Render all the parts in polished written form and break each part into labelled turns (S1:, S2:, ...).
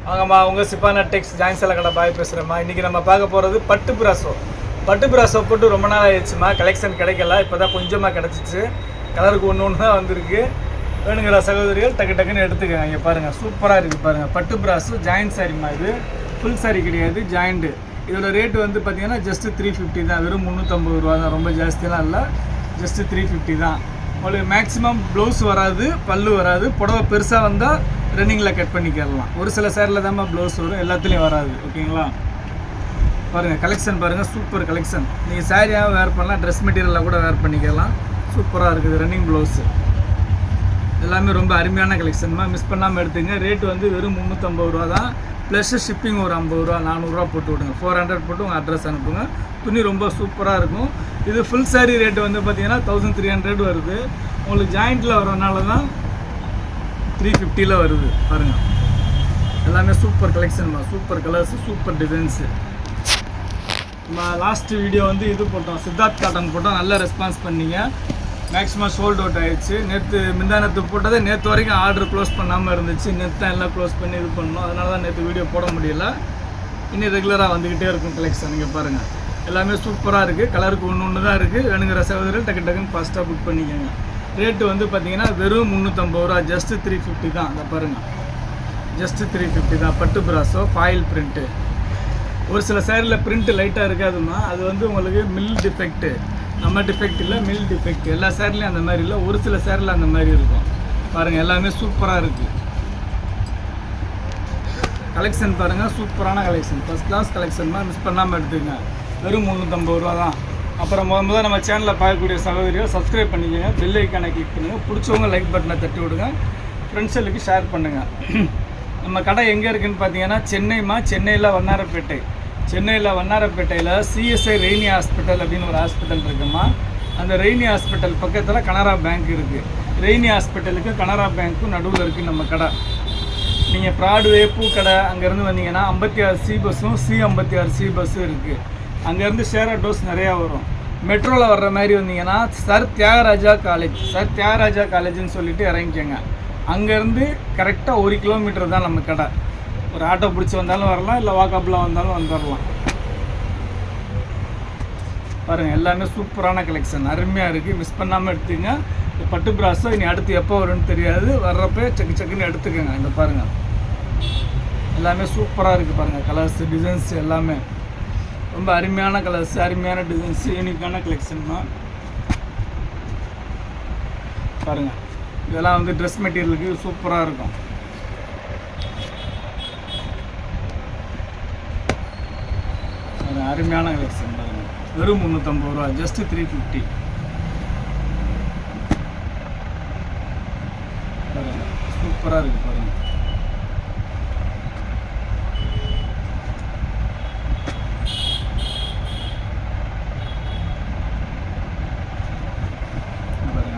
S1: வாங்கம்மா உங்கள் சிப்பானா டெக்ஸ் ஜாயின் சேலை கடை பாய் பேசுகிறேம்மா. இன்றைக்கி நம்ம பார்க்க போகிறது பட்டு பிராசோ போட்டு ரொம்ப நாள் ஆயிடுச்சுமா. கலெக்ஷன் கிடைக்கல, இப்போ தான் கொஞ்சமாக கிடச்சிச்சு. கலருக்கு ஒன்று தான் வந்திருக்கு. வேணுங்கிற சகோதரிகள் டக்குன்னு எடுத்துக்கங்க. இங்கே பாருங்கள், சூப்பராக இருக்குது பாருங்கள். பட்டு பிராசோ ஜாயின்ட் சாரிம்மா. இது ஃபுல் சாரி கிடையாது, ஜாயிண்ட்டு. இதோட ரேட்டு வந்து பார்த்திங்கன்னா ஜஸ்ட்டு 350 தான். வெறும் 350 ரூபா தான், ரொம்ப ஜாஸ்தியெலாம் இல்லை. ஜஸ்ட்டு 350 தான். உங்களுக்கு மேக்ஸிமம் ப்ளவுஸ் வராது, பல்லு வராது. புடவை பெருசாக வந்தால் ரன்னிங்கில் கட் பண்ணிக்கலாம். ஒரு சில சேரில் தான் ப்ளவுஸ் வரும், எல்லாத்துலேயும் வராது. ஓகேங்களா? பாருங்கள் கலெக்ஷன் பாருங்கள், சூப்பர் கலெக்ஷன். நீங்கள் சாரியாக வேர் பண்ணலாம், ட்ரெஸ் மெட்டீரியலாக கூட வேர் பண்ணிக்கலாம். சூப்பராக இருக்குது. ரன்னிங் ப்ளவுஸு எல்லாமே ரொம்ப அருமையான கலெக்ஷன்மா. மிஸ் பண்ணாமல் எடுத்துங்க. ரேட்டு வந்து வெறும் 350 ரூபா தான். ப்ளஸ் ஷிப்பிங் ஒரு 50 ரூபா 400 ரூபா போட்டு விடுங்க. 400 போட்டு உங்கள் அட்ரஸ் அனுப்புங்க. துணி ரொம்ப சூப்பராக இருக்கும். இது ஃபுல் சாரீ ரேட்டு வந்து பார்த்தீங்கன்னா 1300 வருது. உங்களுக்கு ஜாயிண்ட்டில் வரனால தான் 350 வருது. பாருங்கள், எல்லாமே சூப்பர் கலெக்ஷன்மா. Super colours, super designs. நம்ம லாஸ்ட் வீடியோ வந்து இது போட்டோம், சித்தார்த் காட்டன் போட்டோம். நல்ல ரெஸ்பான்ஸ் பண்ணிங்க. மேக்ஸிமம் சோல்ட் அவுட் ஆகிடுச்சு. முந்தானத்து போட்டதே நேற்று வரைக்கும் ஆர்டர் க்ளோஸ் பண்ணாமல் இருந்துச்சு. நேற்று தான் எல்லாம் க்ளோஸ் பண்ணி இது பண்ணோம். அதனால தான் நேற்று வீடியோ போட முடியல. இன்னும் ரெகுலராக வந்துக்கிட்டே இருக்கும் கலெக்ஷன். இங்கே பாருங்கள், எல்லாமே சூப்பராக இருக்குது. கலருக்கு ஒன்று தான் இருக்குது. வேணுங்கிற சகோதரர்கள் டக்குன்னு ஃபாஸ்ட்டாக புக் பண்ணிக்கோங்க. ரேட்டு வந்து பார்த்தீங்கன்னா வெறும் 350 ரூபா. ஜஸ்ட்டு 350 தான். அதை பாருங்கள், ஜஸ்ட்டு 350 தான். பட்டு பிராசோ ஃபாயில் பிரிண்ட்டு. ஒரு சில சேரில் பிரிண்ட்டு லைட்டாக இருக்காதுமா. அது வந்து உங்களுக்கு மில் டிஃபெக்ட்டு. நம்ம டிஃபெக்ட் இல்லை, மில் டிஃபெக்ட். எல்லா சேரிலையும் அந்த மாதிரி இல்லை, ஒரு சில சேரில் அந்த மாதிரி இருக்கும். பாருங்கள், எல்லாமே சூப்பராக இருக்குது. கலெக்ஷன் பாருங்கள், சூப்பரான கலெக்ஷன், ஃபஸ்ட் கிளாஸ் கலெக்ஷன்மா. மிஸ் பண்ணாமல் எடுத்துங்க. வெறும் 350 ரூபா தான். அப்புறம் முதல் நம்ம சேனலில் பார்க்கக்கூடிய சகோதரிகள் சப்ஸ்கிரைப் பண்ணிக்கோங்க. பெல் ஐக்கானை கிளிக் பண்ணுங்கள். பிடிச்சவங்க லைக் பட்டனை தட்டி விடுங்க. ஃப்ரெண்ட்ஸுகளுக்கு ஷேர் பண்ணுங்கள். நம்ம கடை எங்கே இருக்குதுன்னு பார்த்தீங்கன்னா சென்னையில் வண்ணாரப்பேட்டை. சென்னையில் வண்ணாரப்பேட்டையில் சிஎஸ்ஐ ரெய்னி ஹாஸ்பிட்டல் அப்படின்னு ஒரு ஹாஸ்பிட்டல் இருக்குமா. அந்த ரெய்னி ஹாஸ்பிட்டல் பக்கத்தில் கனரா பேங்க் இருக்குது. ரெய்னி ஹாஸ்பிட்டலுக்கு கனரா பேங்க்கும் நடுவில் இருக்குது நம்ம கடை. நீங்கள் ப்ராட்வே பூக்கடை அங்கேருந்து வந்தீங்கன்னா 56C பஸ்ஸும் C56C பஸ்ஸும் இருக்குது. அங்கேருந்து ஷேர் ஆட்டோஸ் நிறையா வரும். மெட்ரோவில் வர்ற மாதிரி வந்தீங்கன்னா சர் தியாகராஜா காலேஜ்னு சொல்லிட்டு இறங்கிக்கோங்க. அங்கேருந்து கரெக்டாக 1 கிலோமீட்டர் தான் நம்ம கடை. ஒரு ஆட்டோ பிடிச்சி வந்தாலும் வரலாம், இல்லை வாக்கப்பில் வந்தாலும் வந்துடலாம். பாருங்கள், எல்லாமே சூப்பரான கலெக்ஷன், அருமையாக இருக்குது. மிஸ் பண்ணாமல் எடுத்துங்க. இந்த பட்டு பிராஸோ இனி அடுத்து எப்போ வரும்னு தெரியாது. வர்றப்போ சக்குன்னு எடுத்துக்கோங்க. இந்த பாருங்கள், எல்லாமே சூப்பராக இருக்குது. பாருங்கள், கலர்ஸ், டிசைன்ஸ் எல்லாமே ரொம்ப அருமையான கலர்ஸ், அருமையான டிசைன்ஸ், யூனிக்கான கலெக்ஷன் தான். பாருங்கள், இதெல்லாம் வந்து ட்ரெஸ் மெட்டீரியலுக்கு சூப்பராக இருக்கும். அருமையான கலெக்ஷன் பாருங்கள். வெறும் 350 ரூபா. ஜஸ்ட்டு 350. பாருங்கள், சூப்பராக இருக்குது. பாருங்கள்,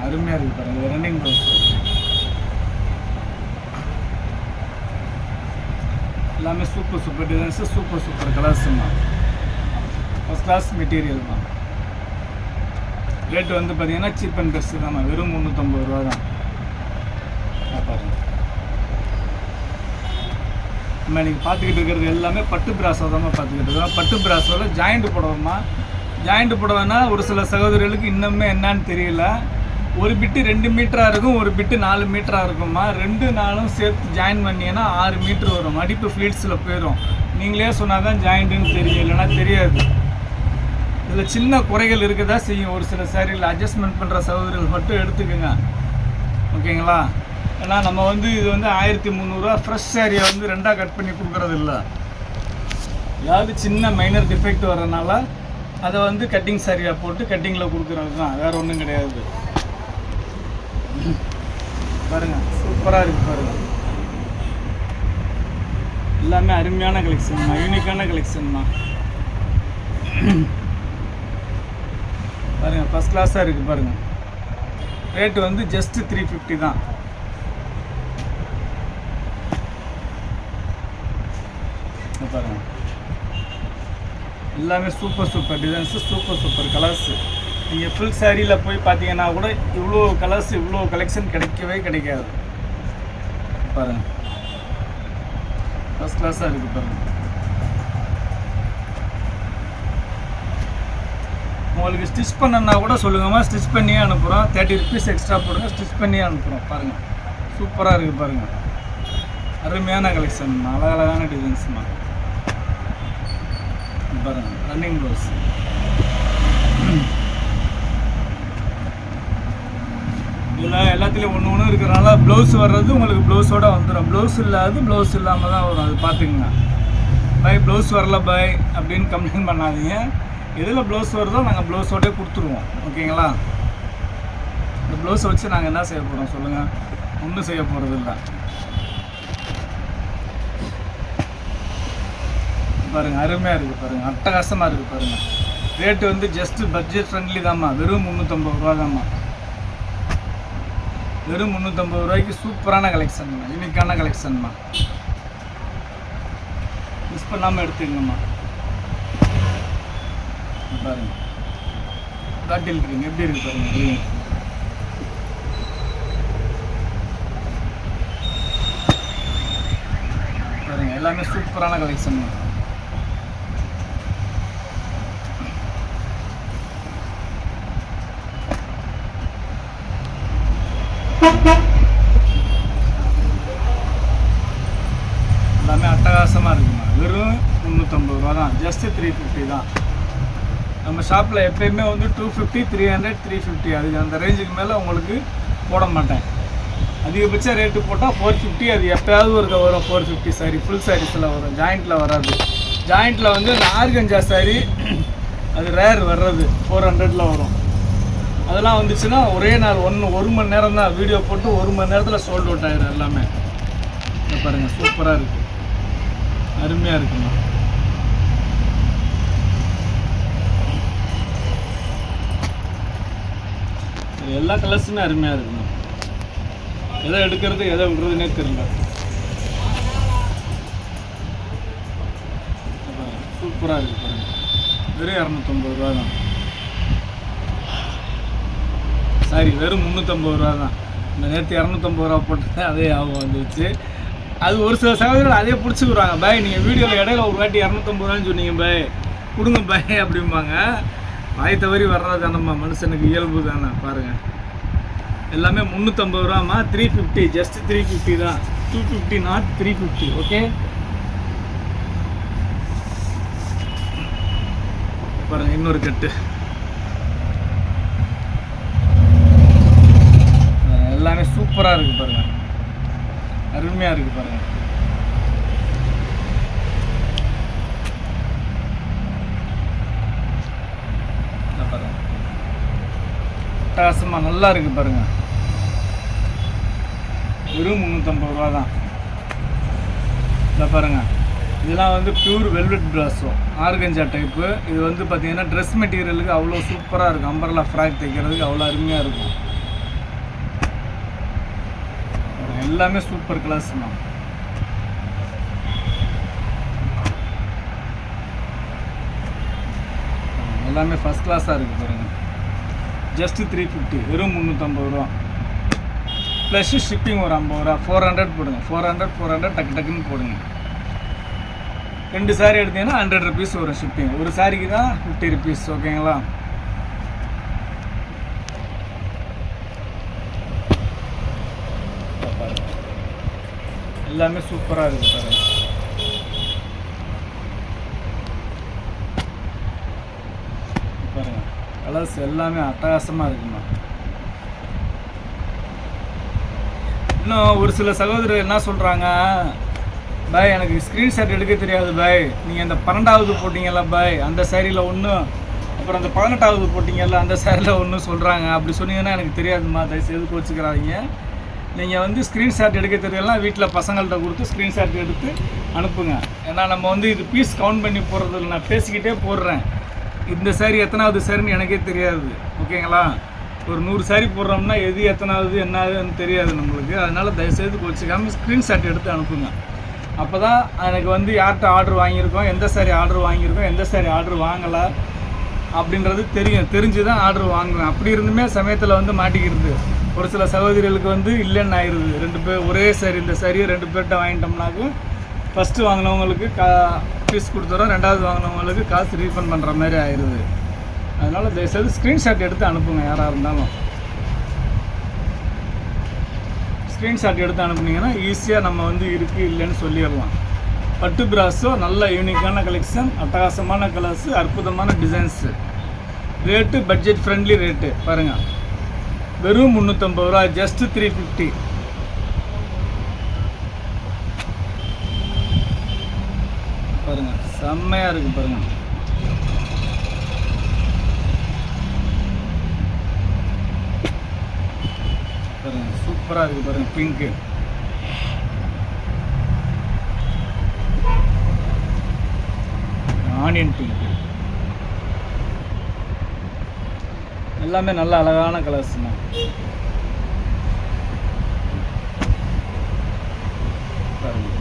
S1: அருமையாக இருக்குது. பாருங்கள், ரன்னிங் ப்ளவுஸ் எல்லாமே சூப்பர் டிசைன்ஸு, சூப்பர் கலர்ஸுமா. ஃபஸ்ட் கிளாஸ் மெட்டீரியல் தான். ரேட்டு வந்து பார்த்தீங்கன்னா சீப் அண்ட் பெஸ்ட்டு தான். வெறும் 350 ரூபா தான். பாருங்கள், நம்ம இன்றைக்கி பார்த்துக்கிட்டு இருக்கிறது எல்லாமே பட்டு பிராசோ தான் பார்த்துக்கிட்டு இருக்கோம். பட்டு பிராசோவில் ஜாயிண்ட் புடவைமா. ஜாயிண்ட் புடவைன்னா ஒரு சில சகோதரிகளுக்கு இன்னுமே என்னான்னு தெரியல. ஒரு பிட்டு 2 மீட்டராக இருக்கும், ஒரு பிட்டு 4 மீட்டராக இருக்குமா. 2 4 சேர்த்து ஜாயின் பண்ணிங்கன்னா 6 மீட்ரு வரும். மடிப்பு ஃப்ளீட்ஸில் போயிடும். நீங்களே சொன்னால் தான் ஜாயிண்ட்டுன்னு தெரியும், இல்லைனா தெரியாது. இதில் சின்ன குறைகள் இருக்க தான் செய்யும். ஒரு சில சேரீயில் அட்ஜஸ்ட்மெண்ட் பண்ணுற சகோதரிகள் மட்டும் எடுத்துக்கோங்க. ஓகேங்களா? ஏன்னா நம்ம வந்து இது வந்து 1300 ரூபா ஃப்ரெஷ் சேரீயை வந்து 2ஆக கட் பண்ணி கொடுக்குறது இல்லை. ஏதாவது சின்ன மைனர் டிஃபெக்ட் வர்றதுனால அதை வந்து கட்டிங் சாரியாக போட்டு கட்டிங்கில் கொடுக்குறது தான், வேறு ஒன்றும் கிடையாது. பாருங்கள், சூப்பராக இருக்குது. பாருங்கள், எல்லாமே அருமையான கலெக்ஷன் தான், யூனிக்கான கலெக்ஷன் தான். பாருங்கள், ஃபஸ்ட் கிளாஸாக இருக்குது. பாருங்கள், ரேட்டு வந்து ஜஸ்ட்டு 350 தான். பாருங்கள், எல்லாமே சூப்பர் டிசைன்ஸு, சூப்பர் கலர்ஸு. நீங்கள் ஃபுல் சாரியில் போய் பார்த்தீங்கன்னா கூட இவ்வளோ கலர்ஸ், இவ்வளோ கலெக்ஷன் கிடைக்கவே கிடைக்காது. பாருங்கள், ஃபஸ்ட் கிளாஸாக இருக்குது பாருங்கள். உங்களுக்கு ஸ்டிச் பண்ணனா கூட சொல்லுங்கம்மா, ஸ்டிச் பண்ணியே அனுப்புகிறோம். 30 rupees எக்ஸ்ட்ரா போடுங்க, ஸ்டிச் பண்ணியே அனுப்புகிறோம். பாருங்கள், சூப்பராக இருக்குது பாருங்கள். அருமையான கலெக்ஷன்மா, அழகழகான டிசைன்ஸ்மா. பாருங்கள், ரன்னிங் ப்ளவுஸ். இதில் எல்லாத்துலேயும் ஒன்று ஒன்று இருக்கிறனால ப்ளவுஸ் வர்றது உங்களுக்கு ப்ளவுஸோடு வந்துடும். ப்ளவுஸ் இல்லாமல் தான் வரும். அது பார்த்துக்குங்க. பாய் ப்ளவுஸ் வரல பாய் அப்படின்னு கம்ப்ளைண்ட் பண்ணாதீங்க. எதில் ப்ளவுஸ் வருதோ நாங்கள் ப்ளவுஸோடே கொடுத்துருவோம். ஓகேங்களா? இந்த ப்ளவுஸை வச்சு நாங்கள் என்ன செய்ய போகிறோம் சொல்லுங்கள்? ஒன்றும் செய்ய போகிறது இல்லை. பாருங்கள், அருமையாக இருக்குது பாருங்கள், அட்டகாசமாக இருக்குது பாருங்கள். ரேட்டு வந்து ஜஸ்ட்டு பட்ஜெட் ஃப்ரெண்ட்லி தாம்மா. வெறும் 350 ரூபா தாம்மா. வெறும் 350 ரூபாய்க்கு சூப்பரான கலெக்ஷன்மா, யூனிக்கான கலெக்ஷன்மா. மிஸ் பண்ணாமல் எடுத்துக்கங்கம்மா. பாருங்க, பாட்டில் இருக்குங்க, எப்படி இருக்கு பாருங்க. பாருங்க, எல்லாமே சூப்பரான கலெக்ஷன். எல்லாமே அட்டகாசமாக இருக்குமா. வெறும் 350 ரூபா தான். ஜஸ்ட்டு 350 தான். நம்ம ஷாப்பில் எப்போயுமே வந்து 250, 300, 350 அதுக்கு அந்த ரேஞ்சுக்கு மேலே உங்களுக்கு போட மாட்டேன். அதிகபட்ச ரேட்டு போட்டால் 450. அது எப்போயாவது ஒரு வரும் 450 சாரி. ஃபுல் சாரீஸில் வரும், ஜாயிண்ட்டில் வராது. ஜாயிண்ட்டில் வந்து இந்த ஆர்கஞ்சா சாரி அது ரேர் வர்றது 400ல் வரும். அதெல்லாம் வந்துச்சுன்னா ஒரே நாள் 1 மணி நேரம் தான் வீடியோ போட்டு 1 மணி நேரத்தில் சோல்ட் அவுட் ஆகிடும் எல்லாமே. இதை பாருங்கள், சூப்பராக இருக்குது, அருமையாக இருக்குமா. எல்லா கலர்ஸுமே அருமையாக இருக்குங்க. எதை எடுக்கிறது எதை விடுறதுனே தெரியல. சூப்பராக இருக்குது பாருங்கள். வெறும் 250 ரூபா தான். சாரி, வெறும் 350 ரூபா தான். இந்த நேற்று 250 ரூபா போட்டு அதே ஆகும் வந்துச்சு. அது ஒரு சில சகோதரர்கள் அதே பிடிச்சிக்கிறாங்க. பாய் நீங்கள் வீடியோவில் இடையில ஒரு வாட்டி 250 ரூபான்னு சொன்னீங்க பாய், கொடுங்க பாய் அப்படிம்பாங்க. வாய் தவறி வர்றது தானம்மா, மனுஷனுக்கு இயல்பு தானே. பாருங்கள், எல்லாமே 350 ரூபாம்மா. 350, ஜஸ்ட் 350 தான். 250 நாட் 350. ஓகே, பாருங்கள், இன்னொரு கட்டு. எல்லாமே சூப்பராக இருக்குது பாருங்கள், அருமையாக இருக்குது பாருங்கள். அட்டகாசமாக நல்லா இருக்குது பாருங்கள். வெறும் 350 ரூபா தான். இதை பாருங்கள், இதெல்லாம் வந்து பியூர் வெல்வெட் பிராஸோ ஆர்கஞ்சா டைப்பு. இது வந்து பார்த்திங்கன்னா ட்ரெஸ் மெட்டீரியலுக்கு அவ்வளோ சூப்பராக இருக்கும். அம்பர்லா ஃப்ராக் தைக்கிறதுக்கு அவ்வளோ அருமையாக இருக்கும். எல்லாமே சூப்பர் கிளாஸ் தான். எல்லாமே ஃபஸ்ட் கிளாஸாக இருக்குது பாருங்கள். ஜஸ்ட்டு 350, வெறும் 350 ரூபா. ப்ளஸ்ஸு ஷிப்பிங் ஒரு 50 ரூபா. 400 போடுங்க. 400 டக்குன்னு போடுங்க. 2 சாரி எடுத்தீங்கன்னா 100 rupees வரும் ஷிப்பிங். ஒரு சாரிக்கு தான் 50 rupees. ஓகேங்களா? எல்லாமே சூப்பராக இருக்குது பாருங்கள். பாருங்கள், கலர்ஸ் எல்லாமே அட்டகாசமாக இருக்குமா. இன்னும் ஒரு சில சகோதரர் என்ன சொல்கிறாங்க, பாய் எனக்கு ஸ்க்ரீன்ஷாட் எடுக்க தெரியாது பாய், நீங்கள் அந்த 12வது போட்டிங்கல்ல பாய் அந்த சாரியில் ஒன்று, அப்புறம் அந்த 18வது போட்டிங்கல்ல அந்த சாரியில் ஒன்று சொல்கிறாங்க. அப்படி சொன்னீங்கன்னா எனக்கு தெரியாதுமா, தயவுசெய்து கோச்சிக்கிறாதீங்க. நீங்கள் வந்து ஸ்க்ரீன்ஷாட் எடுக்க தெரியலாம், வீட்டில் பசங்கள்கிட்ட கொடுத்து ஸ்க்ரீன்ஷாட் எடுத்து அனுப்புங்க. ஏன்னா நம்ம வந்து இது பீஸ் கவுண்ட் பண்ணி போடுறதில்ல, நான் பேசிக்கிட்டே போடுறேன். இந்த சாரி எத்தனாவது சாரின்னு எனக்கே தெரியாது. ஓகேங்களா? ஒரு 100 சாரி போடுறோம்னா எது எத்தனாவது என்னதுன்னு தெரியாது நம்மளுக்கு. அதனால் தயவுசெய்து கோச்சிக்காமல் ஸ்க்ரீன்ஷாட் எடுத்து அனுப்புங்க. அப்போ தான் எனக்கு வந்து யார்கிட்ட ஆர்டர் வாங்கியிருக்கோம், எந்த சாரி ஆர்டர் வாங்கியிருக்கோம், எந்த சாரி ஆர்டர் வாங்கலை அப்படின்றது தெரியும். தெரிஞ்சு தான் ஆர்டர் வாங்குவேன். அப்படி இருந்துமே சமயத்தில் வந்து மாட்டிக்கிறது. ஒரு சில சகோதரிகளுக்கு வந்து இல்லைன்னு ஆயிடுது. 2 பேர் ஒரே சாரி, இந்த சாரியை 2 பேர்கிட்ட வாங்கிட்டோம்னாக்கும் ஃபஸ்ட்டு வாங்கினவங்களுக்கு ஃபீஸ் கொடுத்துறோம், ரெண்டாவது வாங்கினவங்களுக்கு காசு ரீஃபண்ட் பண்ணுற மாதிரி ஆயிடுது. அதனால் தயவுசெய்து ஸ்க்ரீன்ஷாட் எடுத்து அனுப்புங்க. யாராக இருந்தாலும் ஸ்க்ரீன்ஷாட் எடுத்து அனுப்புனீங்கன்னா ஈஸியாக நம்ம வந்து இருக்குது இல்லைன்னு சொல்லிடலாம். பட்டு பிராஸோ நல்ல யூனிக்கான கலெக்ஷன், அட்டகாசமான கலர்ஸு, அற்புதமான designs. Rate budget friendly rate பாருங்கள், வெறும் 350 ரூபா, ஜஸ்ட் 350. பாருங்கள் செம்மையாக இருக்குது பாருங்கள். பாருங்கள் சூப்பராக இருக்குது பாருங்கள். பிங்க்கு ஆனியன் பிங்க்கு எல்லாமே நல்ல அழகான கலர்ஸ்ண்ணா. பாருங்கள்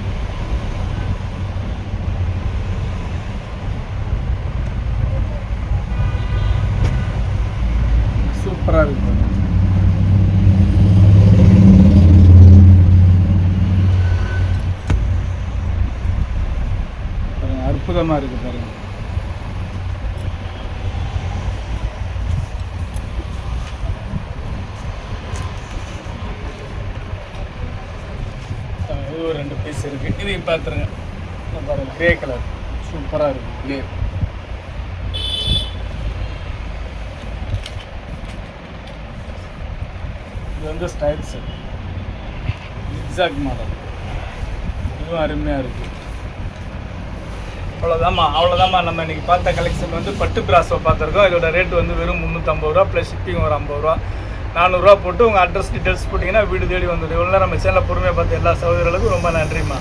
S1: சூப்பராக இருக்குது. பாருங்கள் அற்புதமாக இருக்குது பாருங்கள். இது ஒரு 2 பீஸ் இருக்குது, இதையும் பார்த்துருங்க. பாருங்கள் கிரே கலர் சூப்பராக இருக்குது. கிரே இது வந்து ஸ்டைல்ஸு ஜிக்ஸாக் மாடல், இதுவும் அருமையாக இருக்குது. அவ்வளோதாம்மா நம்ம இன்றைக்கி பார்த்த கலெக்ஷன் வந்து பட்டு பிராஸோ பார்த்துருக்கோம். இதோட ரேட் வந்து வெறும் 350 ரூபா ப்ளஸ் ஷிப்பிங் ஒரு 50 ரூபா, 400 ரூபா போட்டு உங்கள் அட்ரஸ் டீட்டெயில்ஸ் போட்டிங்கன்னா வீடு தேடி வந்துடும். இவ்வளோ நேரம் நம்ம சேனலில் பொறுமையாக பார்த்து எல்லா சகோதரர்களுக்கும் ரொம்ப நன்றிம்மா.